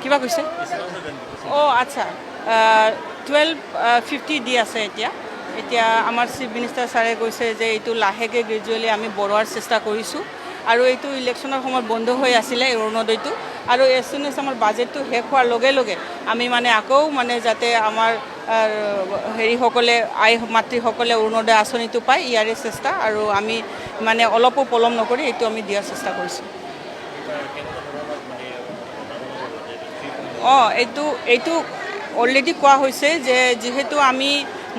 কিবা কৈছে আচ্ছা 1250 দি আছে এতিয়া আমাৰ চিফ মিনিষ্টাৰ ছাৰে কৈছে যে এইটো লাহেকৈ গ্ৰেজুৱেলি আমি বঢ়োৱাৰ চেষ্টা কৰিছোঁ আৰু এইটো ইলেকশ্যনৰ সময়ত বন্ধ হৈ আছিলে অৰুণোদয়টো আৰু এজ চুন এজ আমাৰ বাজেটটো শেষ হোৱাৰ লগে লগে আমি মানে আকৌ মানে যাতে আমাৰ হেৰিসকলে আই মাতৃসকলে অৰুণোদয় আঁচনিটো পায় ইয়াৰে চেষ্টা আৰু আমি মানে অলপো পলম নকৰি এইটো আমি দিয়াৰ চেষ্টা কৰিছোঁ এইটো অলৰেডি কোৱা হৈছে যে যিহেতু আমি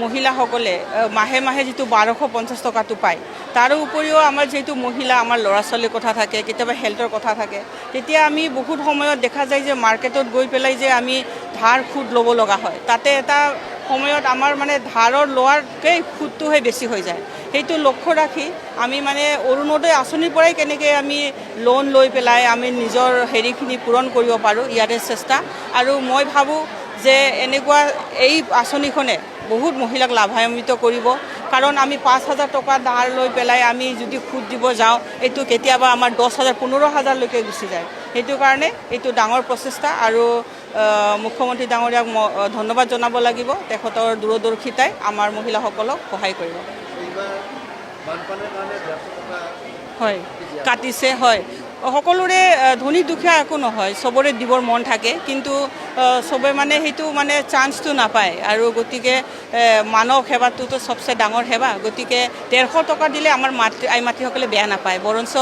মহিলাসকলে মাহে মাহে যিটো 1250 টকাটো পায় তাৰ উপৰিও আমাৰ যিহেতু মহিলা আমাৰ ল'ৰা ছোৱালীৰ কথা থাকে কেতিয়াবা হেল্থৰ কথা থাকে তেতিয়া আমি বহুত সময়ত দেখা যায় যে মাৰ্কেটত গৈ পেলাই যে আমি ধাৰ সুদ ল'ব লগা হয় তাতে এটা সময়ত আমাৰ মানে ধাৰৰ লোৱাৰকৈ সুদটোহে বেছি হৈ যায় সেইটো লক্ষ্য ৰাখি আমি মানে অৰুণোদয় আঁচনিৰ পৰাই কেনেকৈ আমি লোন লৈ পেলাই আমি নিজৰ হেৰিখিনি পূৰণ কৰিব পাৰোঁ ইয়াৰে চেষ্টা আৰু মই ভাবোঁ যে এনেকুৱা এই আঁচনিখনে বহুত মহিলাক লাভান্বিত কৰিব কাৰণ আমি 5,000 টকা ধাৰ লৈ পেলাই আমি যদি সুদ দিব যাওঁ এইটো কেতিয়াবা আমাৰ 10,000 15,000লৈকে গুচি যায় সেইটো কাৰণে এইটো ডাঙৰ প্ৰচেষ্টা আৰু মুখ্যমন্ত্ৰী ডাঙৰীয়াক ধন্যবাদ জনাব লাগিব তেখেতৰ দূৰদৰ্শিতাই আমাৰ মহিলাসকলক সহায় কৰিব হয় কাটিছে হয় সকলোৰে ধনী দুখীয়া একো নহয় চবৰে দিবৰ মন থাকে কিন্তু চবে মানে সেইটো মানে চান্সটো নাপায় আৰু গতিকে মানৱ সেৱাটোতো চবচে ডাঙৰ সেৱা গতিকে 150 টকা দিলে আমাৰ আই মাতৃসকলে বেয়া নাপায় বৰঞ্চ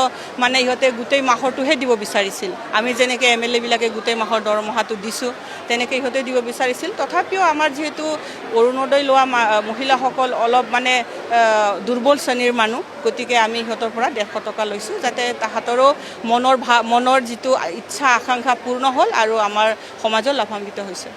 মানে ইহঁতে গোটেই মাহৰটোহে দিব বিচাৰিছিল আমি যেনেকৈ MLA বিলাকে গোটেই মাহৰ দৰমহাটো দিছোঁ তেনেকৈ ইহঁতে দিব বিচাৰিছিল তথাপিও আমাৰ যিহেতু অৰুণোদয় লোৱা মহিলাসকল অলপ মানে দুৰ্বল শ্ৰেণীৰ মানুহ গতিকে আমি ইহঁতৰ পৰা 150 টকা লৈছোঁ যাতে তাহাঁতৰো মনৰ যিটো ইচ্ছা আকাংক্ষা পূৰ্ণ হ'ল আৰু আমাৰ সমাজৰ লাভান্বিত হৈছে